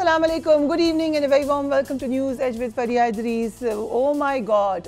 Assalamu alaikum, good evening and a very warm welcome to News Edge with Faria Idris. Oh my God,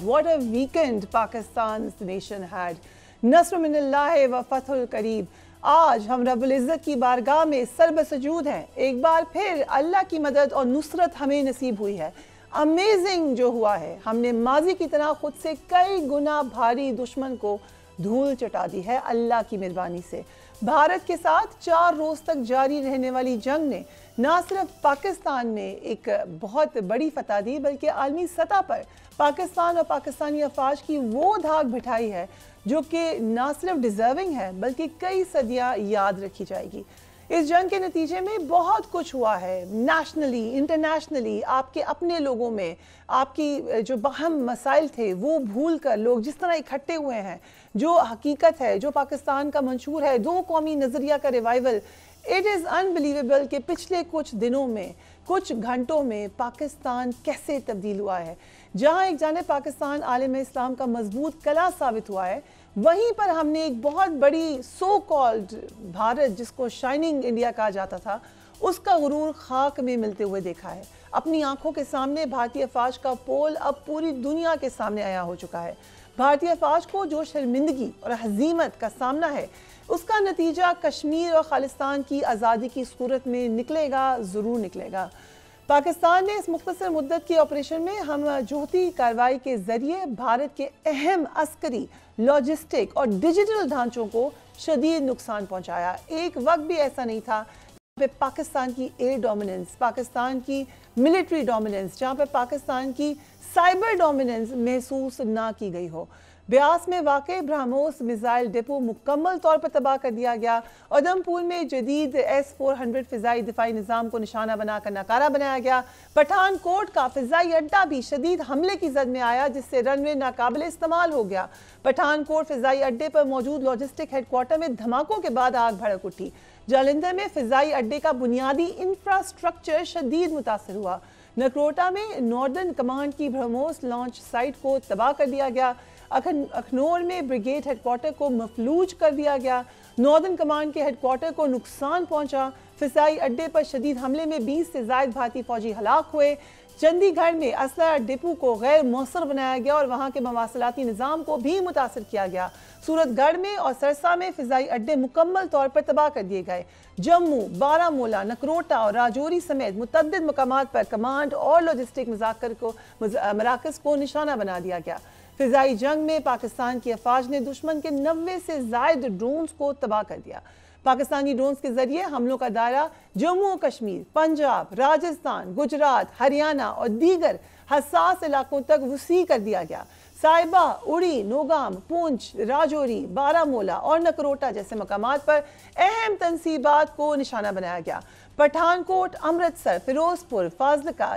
what a weekend Pakistan's nation had. Nasr minallah wa fathul kareeb. आज हम रब्बुल इज़्ज़त की बारगाह में सरबसजूद हैं। एक बार फिर अल्लाह की मदद और नुसरत हमें नसीब हुई है। अमेजिंग जो हुआ है, हमने माजी की तरह खुद से कई गुना भारी दुश्मन को धूल चटा दी है अल्लाह की मेहरबानी से। भारत के साथ 4 रोज़ तक जारी रहने वाली जंग ने न सिर्फ पाकिस्तान में एक बहुत बड़ी फतह दी, बल्कि आलमी सतह पर पाकिस्तान और पाकिस्तानी अफवाज की वो धाक बिठाई है जो कि न सिर्फ डिज़र्विंग है बल्कि कई सदियाँ याद रखी जाएगी। इस जंग के नतीजे में बहुत कुछ हुआ है, नेशनली, इंटरनेशनली। आपके अपने लोगों में आपकी जो अहम मसाइल थे वो भूल कर लोग जिस तरह इकट्ठे हुए हैं, जो हकीकत है, जो पाकिस्तान का मंशूर है, 2 कौमी नज़रिया का रिवाइवल, इट इज़ अनबिलीवेबल कि पिछले कुछ दिनों में, कुछ घंटों में पाकिस्तान कैसे तब्दील हुआ है। जहाँ एक जाने पाकिस्तान आलम इस्लाम का मजबूत कला साबित हुआ है, वहीं पर हमने एक बहुत बड़ी सो कॉल्ड भारत, जिसको शाइनिंग इंडिया कहा जाता था, उसका गुरूर खाक में मिलते हुए देखा है। अपनी आंखों के सामने भारतीय अफवाज का पोल अब पूरी दुनिया के सामने आया हो चुका है। भारतीय अफवाज को जो शर्मिंदगी और हजीमत का सामना है, उसका नतीजा कश्मीर और खालिस्तान की आज़ादी की सूरत में निकलेगा, ज़रूर निकलेगा। पाकिस्तान ने इस मुख्तसर मुद्दत के ऑपरेशन में हम जोहती कार्रवाई के जरिए भारत के अहम अस्करी, लॉजिस्टिक और डिजिटल ढांचों को शदीद नुकसान पहुंचाया। एक वक्त भी ऐसा नहीं था जहाँ पे पाकिस्तान की एयर डोमिनेंस, पाकिस्तान की मिलिट्री डोमिनेंस, जहाँ पे पाकिस्तान की साइबर डोमिनेंस महसूस ना की गई हो। ब्यास में वाक़ई ब्रह्मोस मिसाइल डिपो मुकम्मल तौर पर तबाह कर दिया गया। उधमपुर में जदीद S-400 फ़िज़ाई दिफाई निज़ाम को निशाना बनाकर नाकारा बनाया गया। पठानकोट का फ़िज़ाई अड्डा भी शदीद हमले की जद में आया, जिससे रनवे नाकाबिले इस्तेमाल हो गया। पठानकोट फ़िज़ाई अड्डे पर मौजूद लॉजिस्टिक हेडक्वार्टर में धमाकों के बाद आग भड़क उठी। जालंधर में फ़िज़ाई अड्डे का बुनियादी इंफ्रास्ट्रक्चर शदीद मुतासर हुआ। नगरोटा में नॉर्दर्न कमांड की ब्रह्मोस लॉन्च साइट को तबाह कर दिया गया। अखनौर में ब्रिगेड हेडक्वार्टर को मफलूज कर दिया गया। नॉर्दर्न कमांड के हेडक्वार्टर को नुकसान पहुंचा। फ़िज़ाई अड्डे पर शदीद हमले में 20 से ज़ायद भारतीय फौजी हलाक हुए। चंडीगढ़ में असला डिपो को गैर मौसर बनाया गया और वहां के मवासलाती निज़ाम को भी मुतासर किया गया। सूरतगढ़ में और सरसा में फ़िज़ाई अड्डे मुकम्मल तौर पर तबाह कर दिए गए। जम्मू, बारामूला, नकरोटा और राजौरी समेत मुतअद्दिद मकामात पर कमांड और लॉजिस्टिक मराकज़ को निशाना बना दिया गया। फ़िज़ाई जंग में पाकिस्तान की अफवाज ने दुश्मन के 90 से ज़ायद ड्रोन्स को तबाह कर दिया। पाकिस्तानी ड्रोन्स के जरिए हमलों का दायरा जम्मू और कश्मीर, पंजाब, राजस्थान, गुजरात, हरियाणा और दीगर हसास इलाकों तक वसी कर दिया गया। साहिबा, उड़ी, नौगाम, पूंछ, राजौरी, बारामूला और नकरोटा जैसे मकामात पर अहम तनसीबात को निशाना बनाया गया। पठानकोट, अमृतसर, फिरोजपुर, फाजिलका,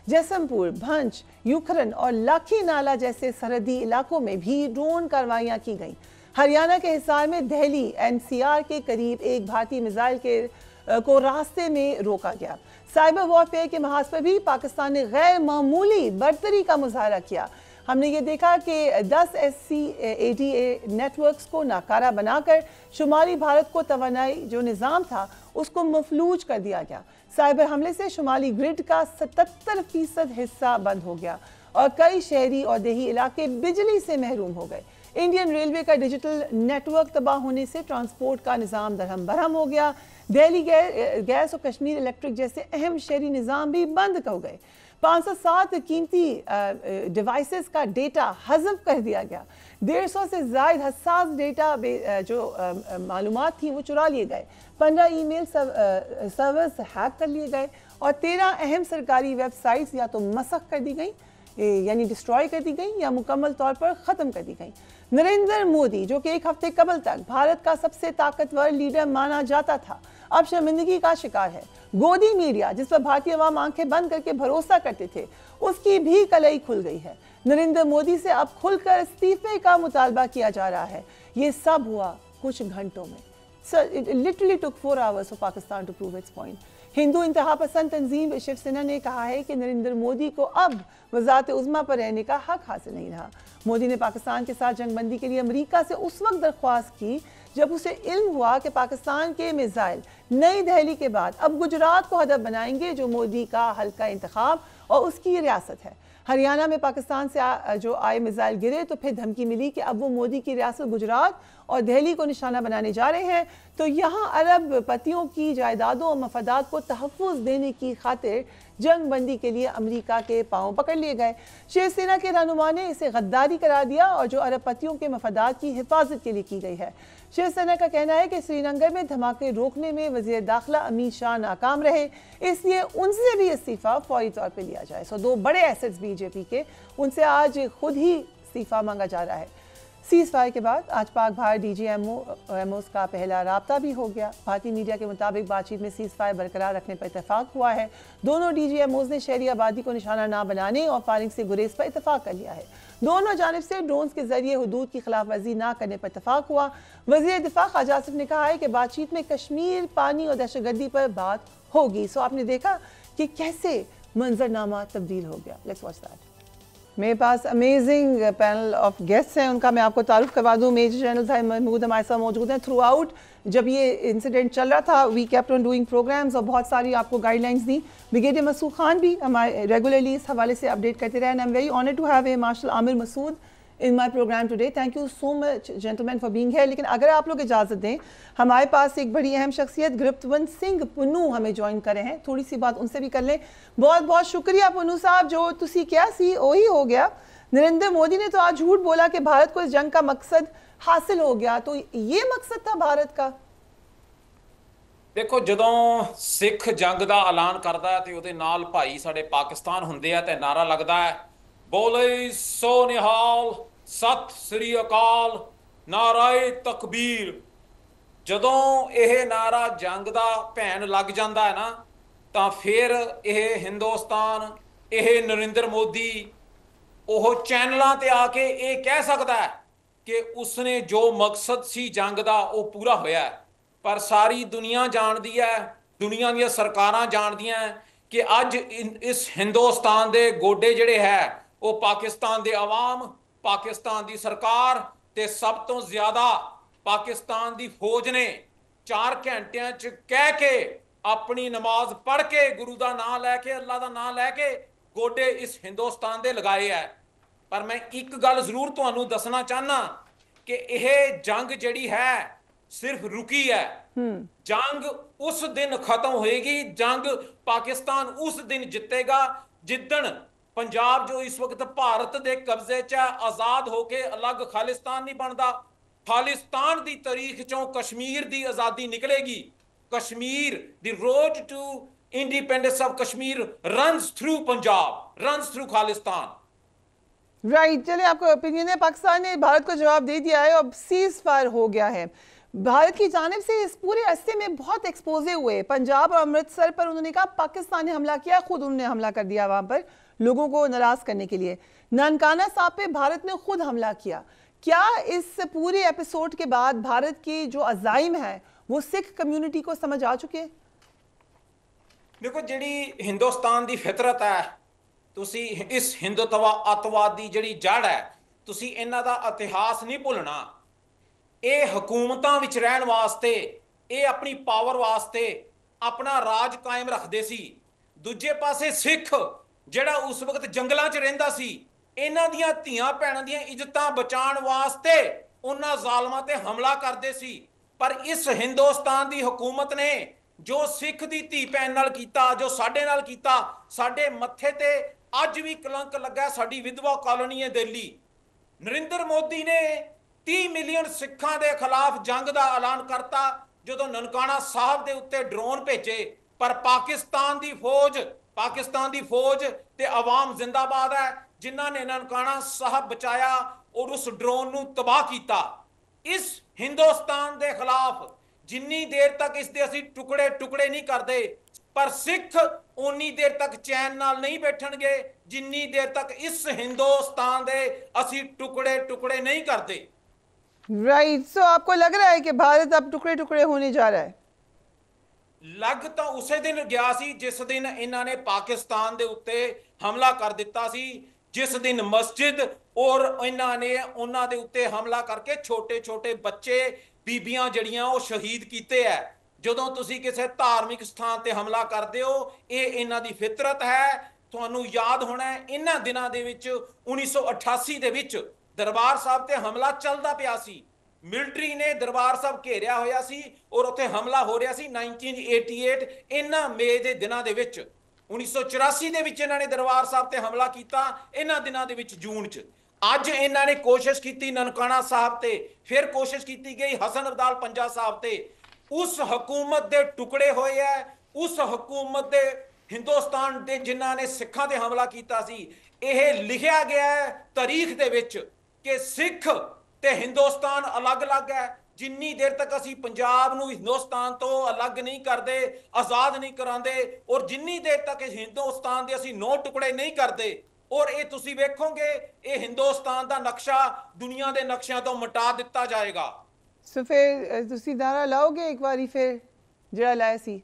जैसमपुर, भंज, यूखरन और लाखी नाला जैसे सरहदी इलाकों में भी ड्रोन कार्रवाइयाँ की गईं। हरियाणा के हिसार में दहली NCR के करीब एक भारतीय मिसाइल को रास्ते में रोका गया। साइबर वॉरफेयर के महाज पर भी पाकिस्तान ने गैर मामूली बर्तरी का मुजाहरा किया। हमने ये देखा कि 10 SCADA नेटवर्क्स को नाकारा बनाकर शुमाली भारत को तवानाई जो निज़ाम था उसको मफलूज कर दिया गया। साइबर हमले से शुमाली ग्रिड का 77% हिस्सा बंद हो गया और कई शहरी और देही इलाके बिजली से महरूम हो गए। इंडियन रेलवे का डिजिटल नेटवर्क तबाह होने से ट्रांसपोर्ट का निज़ाम दरहम बरहम हो गया। दिल्ली गैस और कश्मीर इलेक्ट्रिक जैसे अहम शहरी निज़ाम भी बंद हो गए। 507 कीमती डिवाइसेस का डेटा हज़फ कर दिया गया। 150 से ज़ायद हसास डेटा जो मालूमात थी वो चुरा लिए गए। 15 ईमेल सर्वर्स हैक कर लिए गए और 13 अहम सरकारी वेबसाइट्स या तो मसख कर दी गई, यानी डिस्ट्रॉय कर दी गई, या मुकम्मल तौर पर ख़त्म कर दी गई। नरेंद्र मोदी, जो कि एक हफ्ते कबल तक भारत का सबसे ताकतवर लीडर माना जाता था, अब शर्मिंदगी का शिकार है। गोदी मीडिया, जिस पर भारतीय अवाम आंखें बंद करके भरोसा करते थे, उसकी भी कलई खुल गई है। नरेंद्र मोदी से अब खुलकर इस्तीफे का मुतालबा किया जा रहा है। ये सब हुआ कुछ घंटों में। It literally took 4 hours for Pakistan to prove its point. Hindu इंतहा पसंद तंजीम शिवसेना ने कहा है कि नरेंद्र मोदी को अब वज़ारत उज़्मा पर रहने का हक हासिल नहीं रहा। मोदी ने पाकिस्तान के साथ जंगबंदी के लिए अमेरिका से उस वक्त दरख्वास्त की जब उसे इल्म हुआ कि पाकिस्तान के मिसाइल नई दिल्ली के बाद अब गुजरात को हदफ बनाएंगे, जो मोदी का हल्का इंतखाब और उसकी रियासत है। हरियाणा में पाकिस्तान से जो आए मिसाइल गिरे तो फिर धमकी मिली कि अब वो मोदी की रियासत गुजरात और दिल्ली को निशाना बनाने जा रहे हैं। तो यहाँ अरब पतियों की जायदादों और मफादात को तहफ़्फ़ुज़ देने की खातिर जंग बंदी के लिए अमेरिका के पांव पकड़ लिए गए। शिवसेना के रहनुमा ने इसे गद्दारी करार दिया और जो अरब पतियों के मफादात की हिफाजत के लिए की गई है। शिवसेना का कहना है कि श्रीनगर में धमाके रोकने में वज़ीर दाखिला अमित शाह नाकाम रहे, इसलिए उनसे भी इस्तीफ़ा फौरी तौर पर लिया जाए। सो दो बड़े एसेट्स बीजेपी के, उनसे आज खुद ही इस्तीफ़ा मांगा जा रहा है। सीज़ फायर के बाद आज पाक भारत DGMOs का पहला राब्ता भी हो गया। भारतीय मीडिया के मुताबिक बातचीत में सीज़ फायर बरकरार रखने पर इतफाक़ हुआ है। दोनों DGMOs ने शहरी आबादी को निशाना ना बनाने और फायरिंग से गुरेज पर इतफाक़ कर लिया है। दोनों जानिब से ड्रोन्स के जरिए हुदूद की खिलाफ वर्जी ना करने पर इतफाक़ हुआ। वज़ीर दिफ़ा ख़ाजा आसिफ ने कहा है कि बातचीत में कश्मीर, पानी और दहशतगर्दी पर बात होगी। सो आपने देखा कि कैसे मंजरनामा तब्दील हो गया। Let's watch that. मेरे पास अमेजिंग पैनल ऑफ गेस्ट्स हैं, उनका मैं आपको तारुफ करवा दूँ। मेजर जनरल साहब महमूद हमारे साथ मौजूद हैं। थ्रू आउट जब ये इंसिडेंट चल रहा था, we kept on doing programmes और बहुत सारी आपको गाइडलाइंस दी। ब्रिगेडियर मसूद खान भी हमारे रेगुलरली इस हवाले से अपडेट करते रहे। And I am very honoured to have a marshal Aamir Masood in my programme today. Thank you so much gentleman for being here. लेकिन अगर आप लोग इजाज़त दें, हमारे पास एक बड़ी अहम शख्सियत गुरप्तवंत सिंह पुन्नू हमें ज्वाइन करे हैं, थोड़ी सी बात उनसे भी कर लें। बहुत बहुत शुक्रिया पुन्नू साहब, जो तुसी क्या सी ओ ही हो गया। नरेंद्र मोदी ने तो आज झूठ बोला कि भारत को इस जंग का मकसद हासिल हो गया, तो ये मकसद था भारत का? देखो, जदों सिख जंग का ऐलान करता है तो ਉਹਦੇ ਨਾਲ ਭਾਈ ਸਾਡੇ ਪਾਕਿਸਤਾਨ ਹੁੰਦੇ ਆ ਤੇ ਨਾਰਾ ਲੱਗਦਾ ਹੈ, ਬੋਲੇ ਸੋ ਨਿਹਾਲ ਸਤ ਸ੍ਰੀ ਅਕਾਲ ਨਾਰਾਏ ਤਕਬੀਰ। ਜਦੋਂ ਇਹ ਨਾਰਾ ਜੰਗ ਦਾ ਭੈਣ ਲੱਗ ਜਾਂਦਾ ਹੈ ਨਾ, ਤਾਂ ਫਿਰ ਇਹ ਹਿੰਦੁਸਤਾਨ, ਇਹ ਨਰਿੰਦਰ ਮੋਦੀ ਉਹ ਚੈਨਲਾਂ ਤੇ ਆ ਕੇ ਇਹ ਕਹਿ ਸਕਦਾ ਹੈ ਕਿ ਉਸਨੇ ਜੋ ਮਕਸਦ ਸੀ ਜੰਗ ਦਾ ਉਹ ਪੂਰਾ ਹੋਇਆ। पर सारी दुनिया जानती है, दुनिया दी सरकारां जानदियां कि अज इस हिंदुस्तान दे गोडे जिहड़े है वो पाकिस्तान दे अवाम, पाकिस्तान दी सरकार ते सब तो ज़्यादा पाकिस्तान दी फौज ने 4 घंटियां च कह के अपनी नमाज पढ़ के गुरु दा नाम लैके, अल्लाह दा नाम लैके गोडे इस हिंदुस्तान दे लगाए है। पर मैं एक गल जरूर तुहानूं दसना चाहना कि यह जंग जिहड़ी है सिर्फ रुकी है। जंग उस दिन खत्म होएगी, जंग पाकिस्तान उस दिन जितेगा जिदन पंजाब जो इस वक्त भारत के कब्जे च आजाद होके अलग खालिस्तान नहीं बनता। खालिस्तान की तारीख चों कश्मीर की आज़ादी निकलेगी। Kashmir the road to independence of Kashmir runs through Punjab, runs through Khalistan. Right, चलिए आपका ओपिनियन है। पाकिस्तान ने भारत को जवाब दे दिया है और सीज फायर हो गया है। भारत की जानिब से इस पूरे अरसे में बहुत एक्सपोजे हुए। पंजाब और अमृतसर पर उन्होंने कहा पाकिस्तान ने हमला किया, खुद उन्होंने हमला कर दिया वहां पर लोगों को नाराज करने के लिए। ननकाना साहब पे भारत ने खुद हमला किया। क्या इस पूरे एपिसोड के बाद भारत की जो अज़ाइम है वो सिख कम्युनिटी को समझ आ चुके? देखो, जिहड़ी हिंदुस्तान की फितरत है, तुसी इस हिंदुत्व अतवाद की जिहड़ी जड़ है, तुसी इन्हां दा इतिहास नहीं भुलना। ਇਹ ਹਕੂਮਤਾਂ ਵਿੱਚ ਰਹਿਣ ਵਾਸਤੇ, ਇਹ ਆਪਣੀ ਪਾਵਰ ਵਾਸਤੇ ਆਪਣਾ ਰਾਜ ਕਾਇਮ ਰੱਖਦੇ ਸੀ। ਦੂਜੇ ਪਾਸੇ ਸਿੱਖ ਜਿਹੜਾ ਉਸ ਵਕਤ ਜੰਗਲਾਂ 'ਚ ਰਹਿੰਦਾ ਸੀ, ਇਹਨਾਂ ਦੀਆਂ ਧੀਆਂ ਭੈਣਾਂ ਦੀਆਂ ਇੱਜ਼ਤਾਂ ਬਚਾਉਣ ਵਾਸਤੇ ਉਹਨਾਂ ਜ਼ਾਲਮਾਂ ਤੇ ਹਮਲਾ ਕਰਦੇ ਸੀ। ਪਰ ਇਸ ਹਿੰਦੁਸਤਾਨ ਦੀ ਹਕੂਮਤ ਨੇ ਜੋ ਸਿੱਖ ਦੀ ਧੀ ਭੈਣ ਨਾਲ ਕੀਤਾ, ਜੋ ਸਾਡੇ ਨਾਲ ਕੀਤਾ, ਸਾਡੇ ਮੱਥੇ ਤੇ ਅੱਜ ਵੀ ਕਲੰਕ ਲੱਗਾ। ਸਾਡੀ ਵਿਧਵਾ ਕਾਲੋਨੀ ਹੈ ਦਿੱਲੀ। ਨਰਿੰਦਰ ਮੋਦੀ ਨੇ 30 ਮਿਲੀਅਨ ਸਿੱਖਾਂ ਦੇ ਖਿਲਾਫ ਜੰਗ ਦਾ ਐਲਾਨ ਕਰਤਾ ਜਦੋਂ ਨਨਕਾਣਾ ਸਾਹਿਬ ਦੇ ਉੱਤੇ ਡਰੋਨ ਭੇਜੇ। ਪਰ ਪਾਕਿਸਤਾਨ ਦੀ ਫੌਜ ਤੇ ਆਵਾਮ ਜ਼ਿੰਦਾਬਾਦ ਹੈ, ਜਿਨ੍ਹਾਂ ਨੇ ਨਨਕਾਣਾ ਸਾਹਿਬ ਬਚਾਇਆ ਔਰ ਉਸ ਡਰੋਨ ਨੂੰ ਤਬਾਹ ਕੀਤਾ। ਇਸ ਹਿੰਦੁਸਤਾਨ ਦੇ ਖਿਲਾਫ ਜਿੰਨੀ ਦੇਰ ਤੱਕ ਇਸ ਦੇ ਅਸੀਂ ਟੁਕੜੇ ਟੁਕੜੇ ਨਹੀਂ ਕਰਦੇ, ਪਰ ਸਿੱਖ ਉਨੀ ਦੇਰ ਤੱਕ ਚੈਨ ਨਾਲ ਨਹੀਂ ਬੈਠਣਗੇ ਜਿੰਨੀ ਦੇਰ ਤੱਕ ਇਸ ਹਿੰਦੁਸਤਾਨ ਦੇ ਅਸੀਂ ਟੁਕੜੇ ਟੁਕੜੇ नहीं करते। राइट, सो आपको लग रहा है कि भारत अब टुकड़े टुकड़े होने जा रहा है? लग तो उसे दिन गया सी जिस दिन इन्होंने पाकिस्तान के उत्ते हमला कर दिता सी, जिस दिन मस्जिद ਔਰ ਇਹਨਾਂ ਨੇ ਉਹਨਾਂ ਦੇ ਉੱਤੇ ਹਮਲਾ ਕਰਕੇ ਛੋਟੇ ਛੋਟੇ ਬੱਚੇ ਬੀਬੀਆਂ ਜਿਹੜੀਆਂ ਉਹ ਸ਼ਹੀਦ ਕੀਤੇ ਐ। ਜਦੋਂ ਤੁਸੀਂ ਕਿਸੇ ਧਾਰਮਿਕ ਸਥਾਨ ਤੇ ਹਮਲਾ ਕਰਦੇ ਹੋ, ਇਹ ਇਹਨਾਂ ਦੀ ਫਿਤਰਤ ਹੈ। ਤੁਹਾਨੂੰ ਯਾਦ ਹੋਣਾ ਇਹਨਾਂ ਦਿਨਾਂ ਦੇ ਵਿੱਚ 1988 ਦੇ ਵਿੱਚ ਦਰਬਾਰ ਸਾਹਿਬ ਤੇ ਹਮਲਾ ਚੱਲਦਾ ਪਿਆ ਸੀ। ਮਿਲਟਰੀ ਨੇ ਦਰਬਾਰ ਸਾਹਿਬ ਘੇਰਿਆ ਹੋਇਆ ਸੀ ਔਰ ਉੱਥੇ ਹਮਲਾ ਹੋ ਰਿਹਾ ਸੀ 1988 ਇਹਨਾਂ ਮਈ ਦੇ ਦਿਨਾਂ ਦੇ ਵਿੱਚ। 1984 ਦੇ ਵਿੱਚ ਇਹਨਾਂ ਨੇ ਦਰਬਾਰ ਸਾਹਿਬ ਤੇ ਹਮਲਾ ਕੀਤਾ, ਇਹਨਾਂ ਦਿਨਾਂ ਦੇ ਵਿੱਚ ਜੂਨ 'ਚ। ਅੱਜ ਇਹਨਾਂ ਨੇ ਕੋਸ਼ਿਸ਼ ਕੀਤੀ ਨਨਕਾਣਾ ਸਾਹਿਬ ਤੇ, ਫਿਰ ਕੋਸ਼ਿਸ਼ ਕੀਤੀ ਗਈ ਹਸਨ ਅਬਦਾਲ ਪੰਜਾ ਸਾਹਿਬ ਤੇ। ਉਸ ਹਕੂਮਤ ਦੇ ਟੁਕੜੇ ਹੋਏ ਐ, ਉਸ ਹਕੂਮਤ ਦੇ ਹਿੰਦੁਸਤਾਨ ਦੇ ਜਿਨ੍ਹਾਂ ਨੇ ਸਿੱਖਾਂ ਤੇ ਹਮਲਾ ਕੀਤਾ ਸੀ। ਇਹ ਲਿਖਿਆ ਗਿਆ ਹੈ ਤਾਰੀਖ ਦੇ ਵਿੱਚ ਕਿ ਸਿੱਖ ਤੇ ਹਿੰਦੁਸਤਾਨ ਅਲੱਗ-ਅਲੱਗ ਹੈ। ਜਿੰਨੀ ਦੇਰ ਤੱਕ ਅਸੀਂ ਪੰਜਾਬ ਨੂੰ ਹਿੰਦੁਸਤਾਨ ਤੋਂ ਅਲੱਗ ਨਹੀਂ ਕਰਦੇ, ਆਜ਼ਾਦ ਨਹੀਂ ਕਰਾਂਦੇ, ਔਰ ਜਿੰਨੀ ਦੇਰ ਤੱਕ ਹਿੰਦੁਸਤਾਨ ਦੇ ਅਸੀਂ 9 ਟੁਕੜੇ ਨਹੀਂ ਕਰਦੇ, ਔਰ ਇਹ ਤੁਸੀਂ ਵੇਖੋਗੇ ਇਹ ਹਿੰਦੁਸਤਾਨ ਦਾ ਨਕਸ਼ਾ ਦੁਨੀਆ ਦੇ ਨਕਸ਼ਿਆਂ ਤੋਂ ਮਿਟਾ ਦਿੱਤਾ ਜਾਏਗਾ। ਸੋ ਫਿਰ ਤੁਸੀਂ ਨਾਰਾ ਲਾਓਗੇ ਇੱਕ ਵਾਰੀ ਫਿਰ ਜਿਹੜਾ ਲਾਇਆ ਸੀ?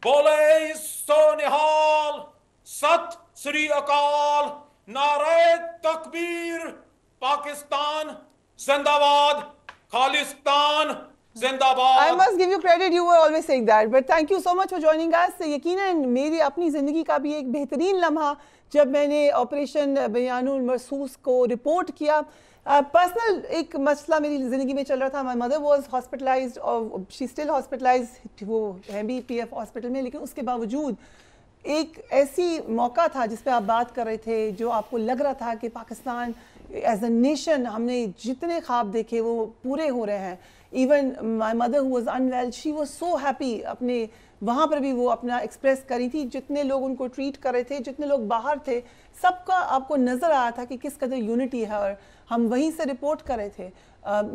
ਬੋਲੇ ਸੋ ਨਿਹਾਲ, ਸਤ ਸ੍ਰੀ ਅਕਾਲ, ਨਾਰੇ ਤਕਬੀਰ, ਪਾਕਿਸਤਾਨ जिंदाबाद, खालिस्तान जिंदाबाद। I must give you credit, you were always saying that, but thank you so much for joining us. यकीनन मेरी अपनी ज़िंदगी का भी एक बेहतरीन लम्हा जब मैंने ऑपरेशन बयानुल मरसूस को रिपोर्ट किया। पर्सनल एक मसला मेरी ज़िंदगी में चल रहा था। माई मदर वॉज हॉस्पिटलाइज्ड और शी स्टिल हॉस्पिटलाइज्ड, वो है भी PF हॉस्पिटल में, लेकिन उसके बावजूद एक ऐसी मौका था जिस पे आप बात कर रहे थे जो आपको लग रहा था कि पाकिस्तान एज अ नेशन हमने जितने ख्वाब देखे वो पूरे हो रहे हैं। Even my mother who was unwell, she was so happy, अपने वहाँ पर भी वो अपना एक्सप्रेस करी थी। जितने लोग उनको ट्रीट कर रहे थे, जितने लोग बाहर थे, सबका आपको नज़र आ रहा था कि किस कदर यूनिटी है, और हम वहीं से रिपोर्ट कर रहे थे।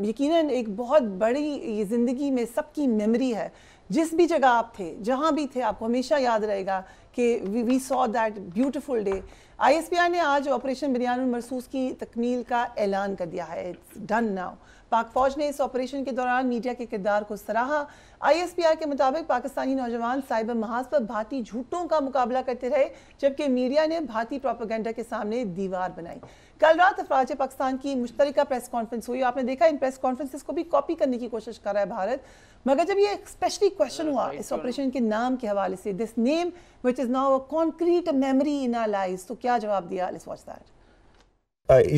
यकीनन एक बहुत बड़ी ये ज़िंदगी में सबकी मेमोरी है। जिस भी जगह आप थे, जहाँ भी थे, आपको हमेशा याद रहेगा कि we saw that beautiful day. ISPR ने आज ऑपरेशन बयानुल मरसूस की तकमील का ऐलान कर दिया है। It's done now. पाक फौज ने इस ऑपरेशन के दौरान मीडिया के किरदार को सराहा। ISPR के मुताबिक पाकिस्तानी नौजवान साइबर महाज पर भाती झूठों का मुकाबला करते रहे, जबकि मीडिया ने भाती प्रोपेगेंडा के सामने दीवार बनाई। कल रात अफवाज पाकिस्तान की मुश्तरका प्रेस कॉन्फ्रेंस हुई। आपने देखा इन प्रेस कॉन्फ्रेंसेस को भी कॉपी करने की कोशिश कर रहा है भारत, मगर जब ये स्पेशली क्वेश्चन हुआ इस ऑपरेशन के नाम के हवाले से, this name which is now a concrete memory in our lives, तो क्या जवाब दिया? Let's watch that.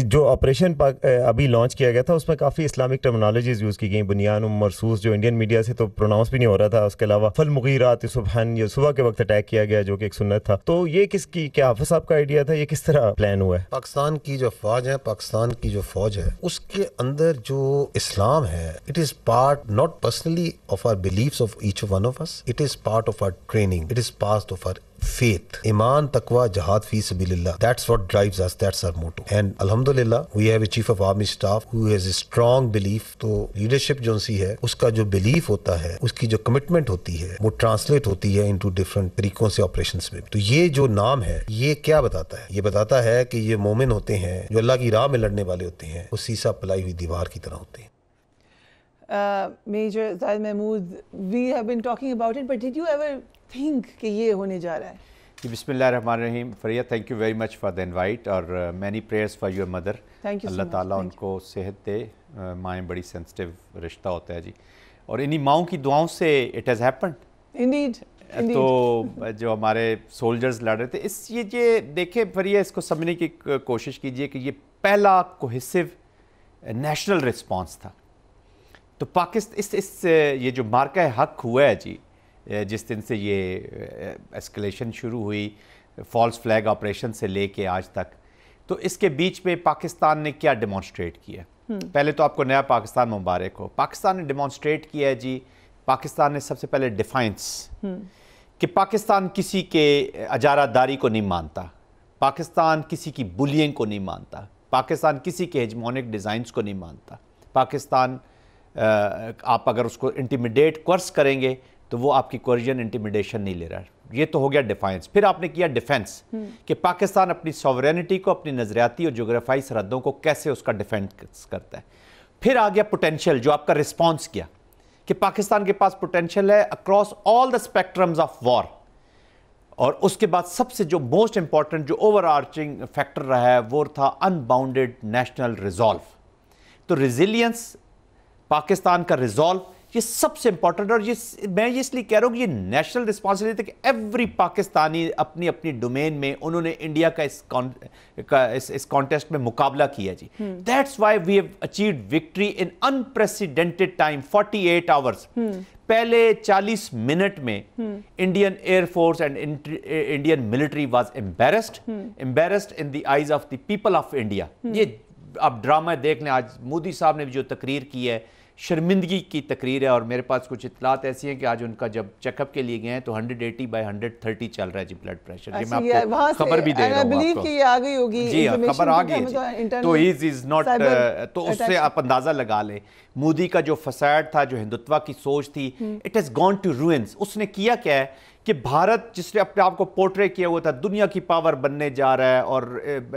जो ऑपरेशन अभी लॉन्च किया गया था उसमें काफ़ी इस्लामिक टर्मिनोलॉजीज यूज़ की गई। बुनियान मरसूस जो इंडियन मीडिया से तो प्रोनाउंस भी नहीं हो रहा था, उसके अलावा फल मुगीरात सुबहान, ये सुबह के वक्त अटैक किया गया जो कि एक सुन्नत था। तो ये किसकी, क्या हाफिज़ साहब का आइडिया था? ये किस तरह प्लान हुआ है? पाकिस्तान की जो फौज है, पाकिस्तान की जो फौज है, उसके अंदर जो इस्लाम है, it is part not personally of our believes of each one of us, it is part of our training, it is part of our faith, iman, taqwa, jihad fi sabilillah. That's what drives us, that's our motto. And alhamdulillah we have a chief of army staff who has a strong belief. तो leadership जो सी है उसका जो belief होता है, उसकी जो commitment होती है, वो translate होती है into different तरीकों से operations में। तो ये जो नाम है ये क्या बताता है? ये बताता है कि ये मोमिन होते हैं जो अल्लाह की राह में लड़ने वाले होते हैं, वो सीसा पलाई हुई दीवार की तरह होते हैं। Major Zahid Mahmood, we have been talking about it, but did you ever think कि ये होने जा रहा है? जी बिस्मिल्लाहिर्रहमानिर्रहीम। Fariha, thank you very much for the invite और many prayers for your mother. Thank you. अल्लाह ताला उनको सेहत दे। माएँ बड़ी सेंसिटिव रिश्ता होता है जी, और इन्हीं माओं की दुआओं से इट हैज़ हैपेंड। इंडीड। तो जो हमारे सोल्जर्स लड़ रहे थे, ये देखें फरिया, इसको समझने की कोशिश कीजिए कि ये पहला कोहेसिव नेशनल रिस्पॉन्स था। तो पाकिस्तान ये जो मार्का हक हुआ है जी, जिस दिन से ये एस्केलेशन शुरू हुई फॉल्स फ्लैग ऑपरेशन से लेके आज तक, तो इसके बीच में पाकिस्तान ने क्या डेमोन्स्ट्रेट किया? पहले तो आपको नया पाकिस्तान मुबारक हो। पाकिस्तान ने डेमोन्स्ट्रेट किया है जी, पाकिस्तान ने सबसे पहले डिफाइंस कि पाकिस्तान किसी के अजारादारी को नहीं मानता, पाकिस्तान किसी की बुलियिंग को नहीं मानता, पाकिस्तान किसी के हेजमोनिक डिज़ाइंस को नहीं मानता। पाकिस्तान आप अगर उसको इंटिमिडेट कर्स करेंगे तो वो आपकी कोरिजन इंटिमिडेशन नहीं ले रहा है। ये तो हो गया डिफाइंस। फिर आपने किया डिफेंस कि पाकिस्तान अपनी सॉवरेनिटी को, अपनी नजरियाती और जोग्राफाई सरहदों को कैसे उसका डिफेंस करता है। फिर आ गया पोटेंशियल, जो आपका रिस्पॉन्स किया कि पाकिस्तान के पास पोटेंशियल है across all the spectrums of war. और उसके बाद सबसे जो मोस्ट इंपॉर्टेंट जो ओवर आर्चिंग फैक्टर रहा है वो था अनबाउंडेड नेशनल रिजॉल्व। तो रिजिलियंस, पाकिस्तान का रिजॉल्व, ये सबसे इंपॉर्टेंट। और ये मैं ये इसलिए कह रहा हूँ कि ये नेशनल रिस्पॉन्सिबिलिटी कि एवरी पाकिस्तानी अपनी अपनी डोमेन में उन्होंने इंडिया का इस कॉन्टेस्ट में मुकाबला किया जी। That's why we have achieved victory in unprecedented time, 48 hours. पहले 40 मिनट में Indian air force and Indian military was embarrassed in the eyes of the people of India. ये आप ड्रामा देख लें, आज मोदी साहब ने भी जो तकरीर की है, शर्मिंदगी की तकरीर है। और मेरे पास कुछ इतलात ऐसी हैं कि आज उनका जब चेकअप के लिए गए हैं तो 180/130 चल रहा है जी ब्लड प्रेशर। ये मैं आपको खबर भी दे रहा हूँ आपको। ये आ गई होगी जी हाँ, खबर आ गई है। तो इज नॉट, तो उससे आप अंदाजा लगा लें मोदी का जो फसाड था, जो हिंदुत्व की सोच थी, it has gone to ruins. उसने किया क्या है कि भारत जिसने अपने आप को पोर्ट्रे किया हुआ था दुनिया की पावर बनने जा रहा है और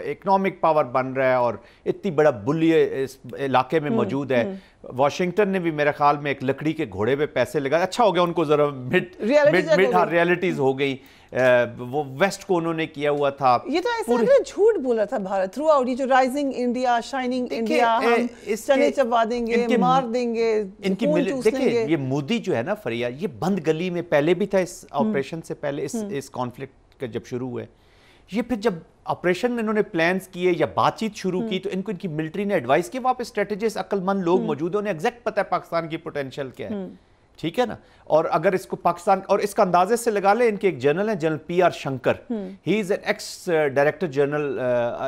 इकोनॉमिक पावर बन रहा है और इतनी बड़ा बुल्ली इस इलाके में मौजूद है। वाशिंगटन ने भी मेरे ख्याल में एक लकड़ी के घोड़े पे पैसे लगा, अच्छा हो गया उनको जरा मिड रियलिटीज हो गई। वो वेस्ट को उन्होंने किया हुआ था। ये तो ऐसा झूठ बोला था भारत थ्रू आउट, ये जो राइजिंग इंडिया, शाइनिंग इंडिया, हम चने चबा देंगे, मार देंगे, इनकी देखिए ये मोदी जो है ना फरिया, ये बंद गली में पहले भी था इस ऑपरेशन से पहले, इस कॉन्फ्लिक्ट का जब शुरू हुए। ये फिर जब ऑपरेशन में इन्होंने प्लान्स किए या बातचीत शुरू की तो इनको इनकी मिलिट्री ने एडवाइस किया, वहां पे स्ट्रेटेजिस्ट अक्लमंद लोग मौजूद हैं, उन्हें एग्जैक्ट पता है पाकिस्तान की पोटेंशियल क्या है, ठीक है ना। और अगर इसको पाकिस्तान, और इसका अंदाजे से लगा ले, इनके एक जनरल हैं general PR Shankar, he is an ex director general,